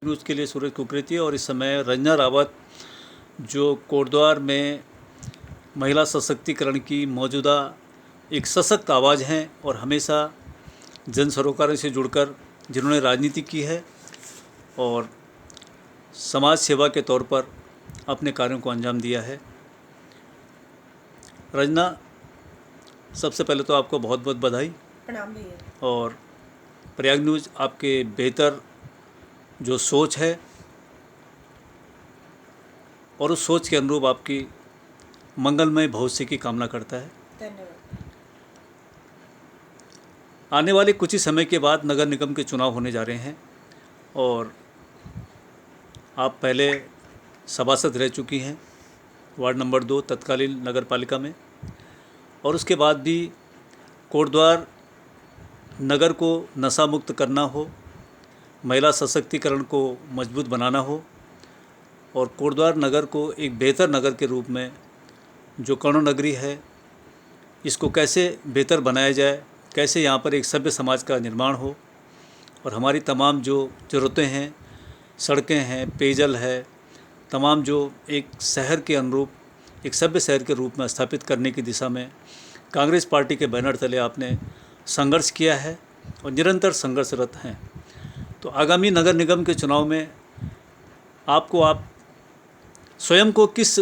News के लिए सूरज कुकरेती और इस समय रंजना रावत जो कोटद्वार में महिला सशक्तिकरण की मौजूदा एक सशक्त आवाज़ हैं और हमेशा जन सरोकारों से जुड़कर जिन्होंने राजनीति की है और समाज सेवा के तौर पर अपने कार्यों को अंजाम दिया है। रंजना, सबसे पहले तो आपको बहुत बहुत बधाई। प्रणाम भैया। और प्रयाग न्यूज़ आपके बेहतर जो सोच है और उस सोच के अनुरूप आपकी मंगलमय भविष्य की कामना करता है। धन्यवाद। आने वाले कुछ ही समय के बाद नगर निगम के चुनाव होने जा रहे हैं और आप पहले सभासद रह चुकी हैं वार्ड नंबर 2 तत्कालीन नगर पालिका में, और उसके बाद भी कोटद्वार नगर को नशा मुक्त करना हो, महिला सशक्तिकरण को मजबूत बनाना हो और कोटद्वार नगर को एक बेहतर नगर के रूप में जो कर्ण नगरी है इसको कैसे बेहतर बनाया जाए, कैसे यहाँ पर एक सभ्य समाज का निर्माण हो और हमारी तमाम जो ज़रूरतें हैं, सड़कें हैं, पेयजल है, तमाम जो एक शहर के अनुरूप एक सभ्य शहर के रूप में स्थापित करने की दिशा में कांग्रेस पार्टी के बैनर तले आपने संघर्ष किया है और निरंतर संघर्षरत हैं। तो आगामी नगर निगम के चुनाव में आप स्वयं को किस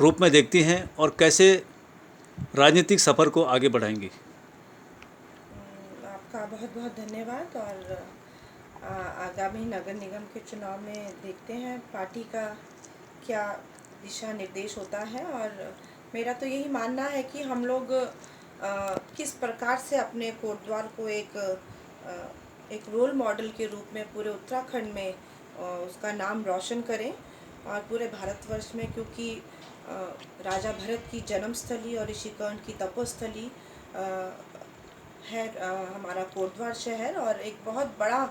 रूप में देखती हैं और कैसे राजनीतिक सफ़र को आगे बढ़ाएंगी? आपका बहुत बहुत धन्यवाद। और आगामी नगर निगम के चुनाव में देखते हैं पार्टी का क्या दिशा निर्देश होता है। और मेरा तो यही मानना है कि हम लोग किस प्रकार से अपने कोटद्वार को एक रोल मॉडल के रूप में पूरे उत्तराखंड में उसका नाम रोशन करें और पूरे भारतवर्ष में, क्योंकि राजा भरत की जन्मस्थली और ऋषिकर्ण की तपोस्थली है हमारा कोटद्वार शहर, और एक बहुत बड़ा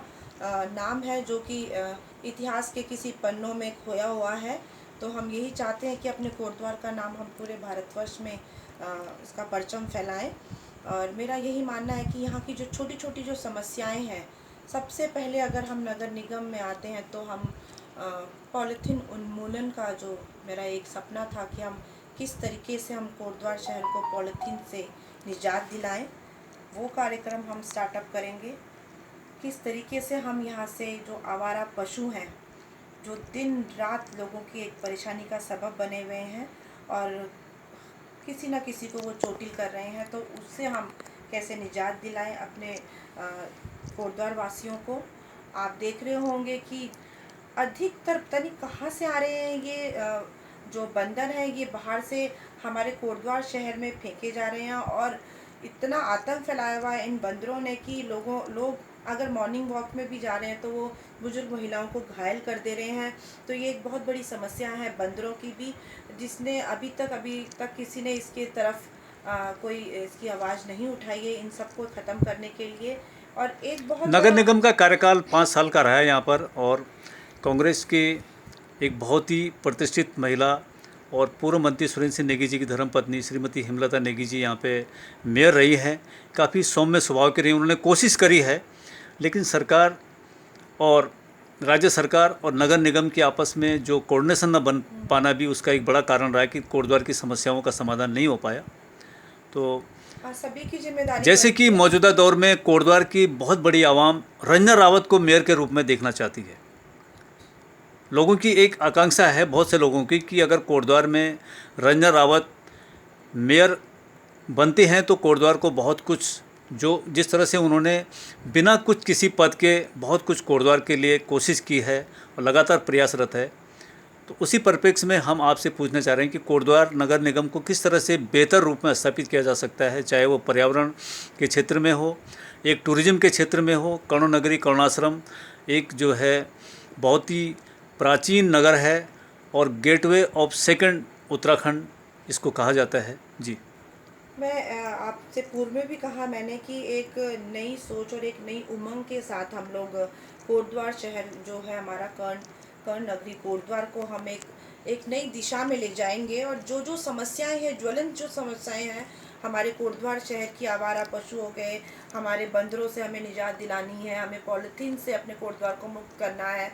नाम है जो कि इतिहास के किसी पन्नों में खोया हुआ है। तो हम यही चाहते हैं कि अपने कोटद्वार का नाम हम पूरे भारतवर्ष में इसका परचम फैलाएं। और मेरा यही मानना है कि यहाँ की जो छोटी छोटी जो समस्याएं हैं, सबसे पहले अगर हम नगर निगम में आते हैं तो हम पॉलीथीन उन्मूलन का जो मेरा एक सपना था कि हम किस तरीके से हम कोटद्वार शहर को पॉलीथीन से निजात दिलाएं, वो कार्यक्रम हम स्टार्टअप करेंगे। किस तरीके से हम यहाँ से जो आवारा पशु हैं जो दिन रात लोगों की एक परेशानी का सबब बने हुए हैं और किसी न किसी को वो चोटिल कर रहे हैं, तो उससे हम कैसे निजात दिलाएं अपने कोटद्वार वासियों को। आप देख रहे होंगे कि अधिकतर पता नहीं कहाँ से आ रहे हैं ये जो बंदर हैं, ये बाहर से हमारे कोटद्वार शहर में फेंके जा रहे हैं और इतना आतंक फैलाया हुआ है इन बंदरों ने कि लोग अगर मॉर्निंग वॉक में भी जा रहे हैं तो वो बुजुर्ग महिलाओं को घायल कर दे रहे हैं। तो ये एक बहुत बड़ी समस्या है बंदरों की भी, जिसने अभी तक किसी ने इसके तरफ कोई इसकी आवाज़ नहीं उठाई है इन सबको ख़त्म करने के लिए। और एक बहुत नगर बड़ा निगम का कार्यकाल 5 साल का रहा है यहाँ पर और कांग्रेस के एक बहुत ही प्रतिष्ठित महिला और पूर्व मंत्री सुरेंद्र सिंह नेगी जी की धर्मपत्नी श्रीमती हेमलता नेगी जी यहाँ पे मेयर रही हैं। काफ़ी सौम्य स्वभाव की रही, उन्होंने कोशिश करी है, लेकिन सरकार और राज्य सरकार और नगर निगम के आपस में जो कोऑर्डिनेशन न बन पाना भी उसका एक बड़ा कारण रहा है कि कोटद्वार की समस्याओं का समाधान नहीं हो पाया। तो सभी की जिम्मेदारी जैसे बनती कि है। मौजूदा दौर में कोटद्वार की बहुत बड़ी आवाम रंजना रावत को मेयर के रूप में देखना चाहती है। लोगों की एक आकांक्षा है, बहुत से लोगों की, कि अगर कोटद्वार में रंजना रावत मेयर बनते हैं तो कोटद्वार को बहुत कुछ, जो जिस तरह से उन्होंने बिना कुछ किसी पद के बहुत कुछ कोटद्वार के लिए कोशिश की है और लगातार प्रयासरत है, तो उसी परिप्रेक्ष्य में हम आपसे पूछना चाह रहे हैं कि कोटद्वार नगर निगम को किस तरह से बेहतर रूप में स्थापित किया जा सकता है, चाहे वो पर्यावरण के क्षेत्र में हो, एक टूरिज्म के क्षेत्र में हो। कर्ण नगरी कर्णाश्रम एक जो है बहुत ही प्राचीन नगर है और गेटवे ऑफ सेकंड उत्तराखंड इसको कहा जाता है। जी, मैं आपसे पूर्व में भी कहा मैंने कि एक नई सोच और एक नई उमंग के साथ हम लोग कोटद्वार शहर जो है हमारा कर्ण नगरी कोटद्वार को हम एक नई दिशा में ले जाएंगे। और जो जो समस्याएं हैं, ज्वलंत जो समस्याएं हैं, हमारे कोटद्वार शहर की आवारा पशु हो गए, हमारे बंदरों से हमें निजात दिलानी है, हमें पॉलीथीन से अपने कोटद्वार को मुक्त करना है।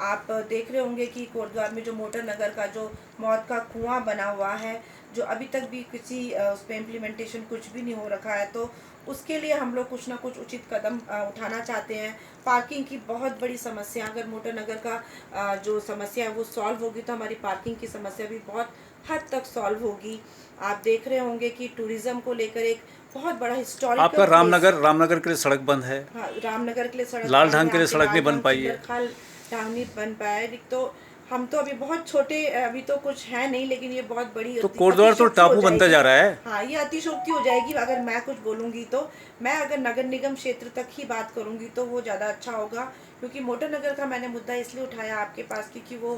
आप देख रहे होंगे कि कोटद्वार में जो मोटर नगर का जो मौत का कुआं बना हुआ है, जो अभी तक भी किसी उस पर इम्प्लीमेंटेशन कुछ भी नहीं हो रखा है, तो उसके लिए हम लोग कुछ ना कुछ उचित कदम उठाना चाहते हैं। पार्किंग की बहुत बड़ी समस्या, अगर मोटर नगर का जो समस्या है वो सॉल्व होगी तो हमारी पार्किंग की समस्या भी बहुत हद तक सॉल्व होगी। आप देख रहे होंगे कि टूरिज्म को लेकर एक बहुत बड़ा हिस्टोरिकल आपका रामनगर के लिए सड़क बंद है, हाँ, रामनगर के लिए सड़क लाल बंद ढांग है, के लिए आपके सड़क नहीं लाल बन ढांग पाई है। चिल्लरखाल ढांग नहीं बन पाया है। तो हम तो अभी बहुत छोटे, अभी तो कुछ है नहीं, लेकिन ये बहुत बड़ी तो कोटद्वार तो अतिशयोक्ति हो टापू बनता जाएगी। जा रहा है। हाँ, ये अतिशयोक्ति हो जाएगी अगर मैं कुछ बोलूँगी तो। मैं अगर नगर निगम क्षेत्र तक ही बात करूँगी तो वो ज़्यादा अच्छा होगा, क्योंकि मोटर नगर का मैंने मुद्दा इसलिए उठाया आपके पास क्योंकि वो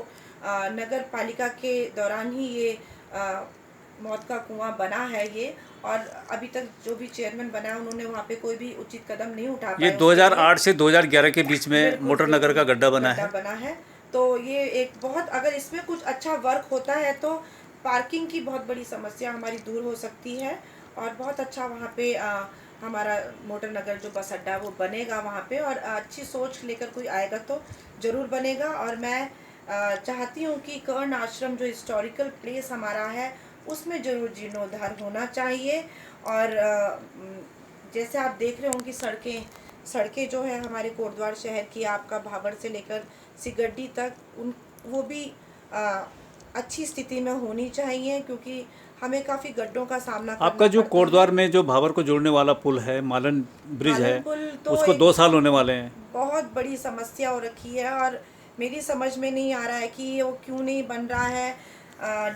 नगर पालिका के दौरान ही ये मौत का कुआं बना है ये, और अभी तक जो भी चेयरमैन बना है उन्होंने वहाँ पे कोई भी उचित कदम नहीं उठा ये पाए। 2008 से 2011 के बीच में बिल्कुल मोटर नगर का बिल्कुल गड्ढा बना है। बना है। तो ये एक बहुत, अगर इसमें कुछ अच्छा वर्क होता है तो पार्किंग की बहुत बड़ी समस्या हमारी दूर हो सकती है, और बहुत अच्छा वहाँ पे हमारा मोटर नगर जो बस अड्डा वो बनेगा वहाँ पे, और अच्छी सोच लेकर कोई आएगा तो ज़रूर बनेगा। और मैं चाहती हूँ कि कर्ण आश्रम जो हिस्टोरिकल प्लेस हमारा है उसमें ज़रूर जीर्णोद्धार होना चाहिए। और जैसे आप देख रहे होंगे सड़कें जो है हमारे कोटद्वार शहर की, आपका भाबर से लेकर सिगड्डी तक, उन वो भी अच्छी स्थिति में होनी चाहिए, क्योंकि हमें काफ़ी गड्ढों का सामना करना आपका जो पड़ता कोटद्वार है। में जो भाबर को जोड़ने वाला पुल है, मालन ब्रिज है, मालन पुल तो उसको एक 2 साल होने वाले हैं। बहुत बड़ी समस्या हो रखी है, और मेरी समझ में नहीं आ रहा है कि वो क्यों नहीं बन रहा है।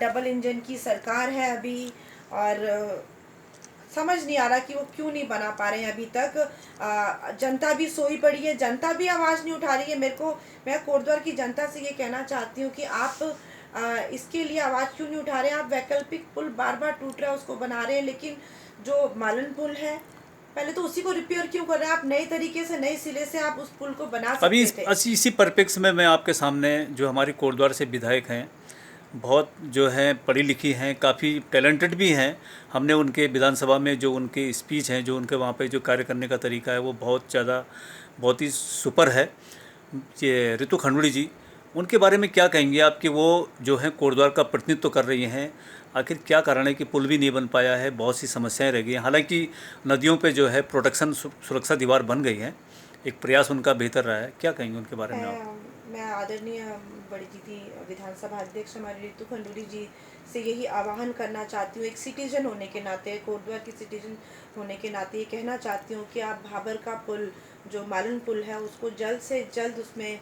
डबल इंजन की सरकार है अभी, और समझ नहीं आ रहा कि वो क्यों नहीं बना पा रहे हैं अभी तक। जनता भी सोई पड़ी है, जनता भी आवाज़ नहीं उठा रही है। मैं कोटद्वार की जनता से ये कहना चाहती हूँ कि आप इसके लिए आवाज़ क्यों नहीं उठा रहे हैं। आप वैकल्पिक पुल बार बार टूट रहा है उसको बना रहे हैं, लेकिन जो मालन पुल है पहले तो उसी को रिपेयर क्यों कर रहे हैं आप। नए तरीके से नए सिरे से आप उस पुल को बना अभी सकते थे। इसी परिप्रेक्ष्य में मैं आपके सामने, जो हमारी कोटद्वार से विधायक हैं, बहुत जो हैं पढ़ी लिखी हैं, काफ़ी टैलेंटेड भी हैं। हमने उनके विधानसभा में जो उनके स्पीच हैं, जो उनके वहाँ पे जो कार्य करने का तरीका है, वो बहुत ही सुपर है। ये रितु खंडूड़ी जी, उनके बारे में क्या कहेंगे आप कि वो जो हैं कोटद्वार का प्रतिनिधित्व कर रही हैं? आखिर क्या कारण है कि पुल भी नहीं बन पाया है, बहुत सी समस्याएं रह गई हैं। हालांकि नदियों पे जो है प्रोटेक्शन सुरक्षा दीवार बन गई है, एक प्रयास उनका बेहतर रहा है। क्या कहेंगे उनके बारे में आप? मैं आदरणीय बड़ी दीदी विधानसभा अध्यक्ष हमारी रितु खंडूरी जी से यही आह्वान करना चाहती हूँ, एक सिटीजन होने के नाते, कोटद्वार की सिटीजन होने के नाते ये कहना चाहती हूँ कि आप भाबर का पुल, जो मालन पुल है, उसको जल्द से जल्द उसमें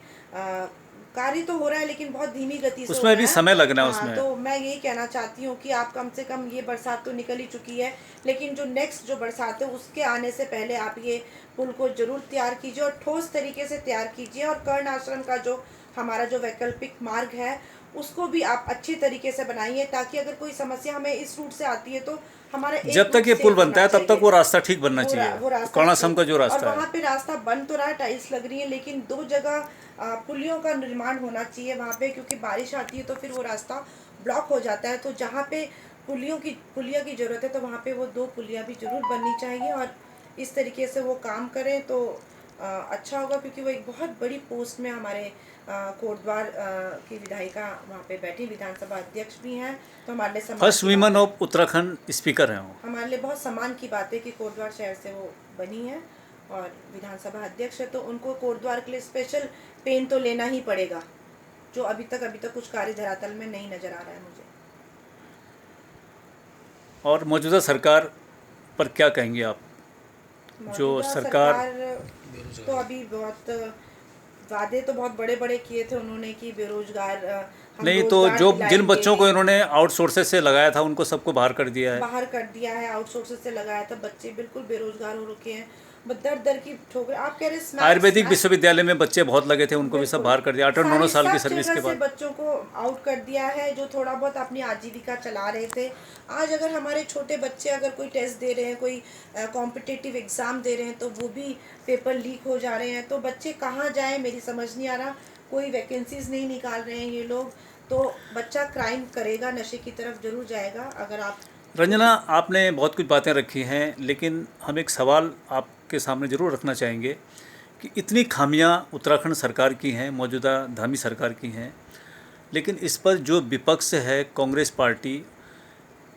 कार्य तो हो रहा है लेकिन बहुत धीमी गति से हो उसमें रहा भी है। समय लगना है हाँ, उसमें। तो मैं यही कहना चाहती हूँ कि आप कम से कम, ये बरसात तो निकल ही चुकी है, लेकिन जो नेक्स्ट जो बरसात है उसके आने से पहले आप ये पुल को जरूर तैयार कीजिए, और ठोस तरीके से तैयार कीजिए। और कर्ण आश्रम का जो हमारा जो वैकल्पिक मार्ग है उसको भी आप अच्छी तरीके से बनाइए, ताकि अगर कोई समस्या हमें इस रूट से आती है तो हमारा एक जब तक रूट ये से पुल बनता होना है तब तक चाहिए। वो रास्ता ठीक बनना वो चाहिए, रास्ता कर्णाश्रम का जो और रास्ता वहाँ है। पे रास्ता बन तो रहा है, टाइल्स लग रही है, लेकिन 2 जगह पुलियों का निर्माण होना चाहिए वहाँ पे, क्योंकि बारिश आती है तो फिर वो रास्ता ब्लॉक हो जाता है। तो जहाँ पे पुलिया की ज़रूरत है तो वहाँ पे वो 2 पुलियाँ भी ज़रूर बननी चाहिए, और इस तरीके से वो काम करें तो अच्छा होगा, क्योंकि वो एक बहुत बड़ी पोस्ट में हमारे कोटद्वार की विधायिका वहाँ पे बैठी, विधानसभा अध्यक्ष भी हैं, तो हमारे लिए सम्मान फर्स्ट की बात वीमन है। ऑफ उत्तराखंड स्पीकर हैं वो। हमारे लिए बहुत सम्मान की बात है कि कोटद्वार शहर से वो बनी है और विधानसभा अध्यक्ष है, तो उनको कोटद्वार के लिए स्पेशल पेन तो लेना ही पड़ेगा, जो अभी तक कुछ कार्य धरातल में नहीं नज़र आ रहा है मुझे। और मौजूदा सरकार पर क्या कहेंगे आप? जो मौजूदा सरकार सरकार तो अभी बहुत वादे तो बहुत बड़े बड़े किए थे उन्होंने कि बेरोजगार हम नहीं, तो रोजगार जो जिन दिलाएंगे, बच्चों को इन्होंने आउटसोर्सेज से लगाया था उनको सबको बाहर कर दिया है। बाहर कर दिया है, आउटसोर्सेज से लगाया था, बच्चे बिल्कुल बेरोजगार हो रखे हैं, दर दर की ठोकर। आप कह रहे आयुर्वेदिक विश्वविद्यालय में बच्चे बहुत लगे थे, उनको भी सब बिल्कुल बाहर कर दिया 8-9 साल की सब सर्विस जगह के से बाद। बच्चों को आउट कर दिया है, जो थोड़ा बहुत अपनी आजीविका चला रहे थे। आज अगर हमारे छोटे बच्चे अगर कोई टेस्ट दे रहे हैं, कोई कॉम्पिटिटिव एग्ज़ाम दे रहे हैं, तो वो भी पेपर लीक हो जा रहे हैं, तो बच्चे कहाँ जाएं, मेरी समझ नहीं आ रहा। कोई वैकेंसीज नहीं निकाल रहे हैं ये लोग, तो बच्चा क्राइम करेगा, नशे की तरफ जरूर जाएगा। अगर आप रंजना, आपने बहुत कुछ बातें रखी हैं, लेकिन हम एक सवाल आपके सामने ज़रूर रखना चाहेंगे कि इतनी खामियां उत्तराखंड सरकार की हैं, मौजूदा धामी सरकार की हैं, लेकिन इस पर जो विपक्ष है कांग्रेस पार्टी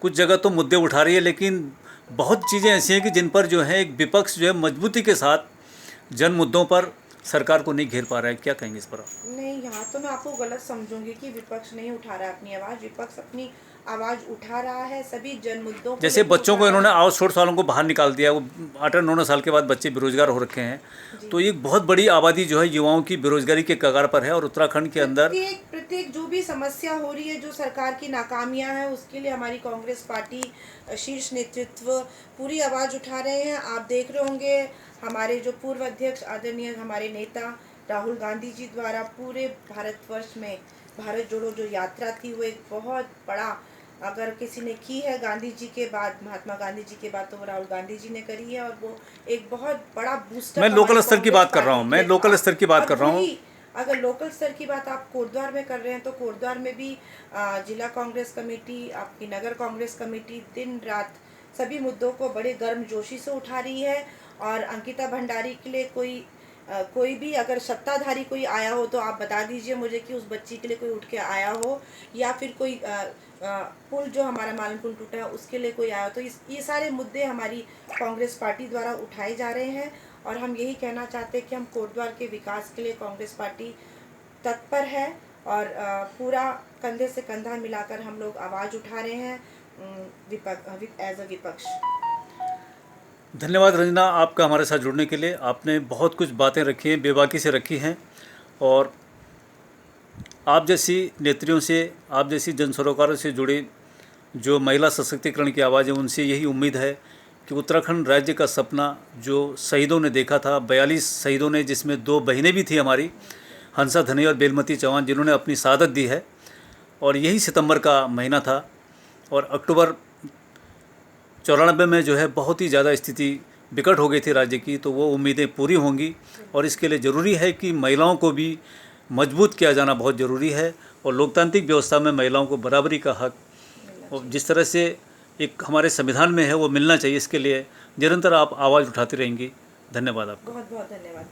कुछ जगह तो मुद्दे उठा रही है, लेकिन बहुत चीज़ें ऐसी हैं कि जिन पर जो है एक विपक्ष जो है मजबूती के साथ जन मुद्दों पर सरकार को नहीं घेर पा रहा है। क्या कहेंगे इस पर आप? नहीं, यहाँ तो मैं आपको गलत समझूंगी कि विपक्ष नहीं उठा रहा है अपनी आवाज़। विपक्ष अपनी आवाज़ उठा रहा है, सभी जन मुद्दों को जैसे लेकर बच्चों उठा को रहा इन्होंने है। आउटसोर्स वालों को बाहर निकाल दिया, वो 8-9 साल के बाद बच्चे बेरोजगार हो रखे हैं, जी। तो एक बहुत बड़ी आबादी जो है युवाओं की बेरोजगारी के कगार पर है। और उत्तराखंड के अंदर प्रत्येक प्रत्येक जो भी समस्या हो रही है, जो सरकार की नाकामियां हैं, उसके लिए हमारी कांग्रेस पार्टी शीर्ष नेतृत्व पूरी आवाज़ उठा रहे हैं। आप देख रहे होंगे हमारे जो पूर्व अध्यक्ष आदरणीय हमारे नेता राहुल गांधी जी द्वारा पूरे भारतवर्ष में भारत जोड़ो जो यात्रा थी, वो एक बहुत बड़ा, अगर किसी ने की है गांधी जी के बाद, महात्मा गांधी जी के बाद, तो वो राहुल गांधी जी ने करी है। और वो एक बहुत बड़ा बूस्टर मैं लोकल स्तर की बात कर रहा हूँ, पार्टी मैं के लोकल था। स्तर की बात और कर रहा हूँ। वही अगर लोकल स्तर की बात आप कोटद्वार में कर रहे हैं, तो कोटद्वार में भी जिला कांग्रेस कमेटी, आपकी नगर कांग्रेस कमेटी दिन रात सभी मुद्दों को बड़े गर्मजोशी से उठा रही है। और अंकिता भंडारी के लिए कोई भी अगर सत्ताधारी कोई आया हो, तो आप बता दीजिए मुझे कि उस बच्ची के लिए कोई उठ के आया हो, या फिर कोई पुल जो हमारा मालन पुल टूटा है उसके लिए कोई आया हो। तो ये सारे मुद्दे हमारी कांग्रेस पार्टी द्वारा उठाए जा रहे हैं। और हम यही कहना चाहते हैं कि हम कोटद्वार के विकास के लिए कांग्रेस पार्टी तत्पर है, और पूरा कंधे से कंधा मिलाकर हम लोग आवाज़ उठा रहे हैं एज अ विपक्ष। धन्यवाद रंजना, आपका हमारे साथ जुड़ने के लिए। आपने बहुत कुछ बातें रखी हैं, बेबाकी से रखी हैं, और आप जैसी नेत्रियों से, आप जैसी जन सरोकारों से जुड़े जो महिला सशक्तिकरण की आवाज़ है, उनसे यही उम्मीद है कि उत्तराखंड राज्य का सपना जो शहीदों ने देखा था, 42 शहीदों ने, जिसमें 2 बहनें भी थी हमारी, हंसा धनी और बेलमती चौहान, जिन्होंने अपनी शहादत दी है। और यही सितंबर का महीना था, और अक्टूबर 94 में जो है बहुत ही ज़्यादा स्थिति विकट हो गई थी राज्य की। तो वो उम्मीदें पूरी होंगी, और इसके लिए ज़रूरी है कि महिलाओं को भी मजबूत किया जाना बहुत ज़रूरी है। और लोकतांत्रिक व्यवस्था में महिलाओं को बराबरी का हक, और जिस तरह से एक हमारे संविधान में है, वो मिलना चाहिए। इसके लिए निरंतर आप आवाज़ उठाती रहेंगी। धन्यवाद आपका। बहुत बहुत धन्यवाद।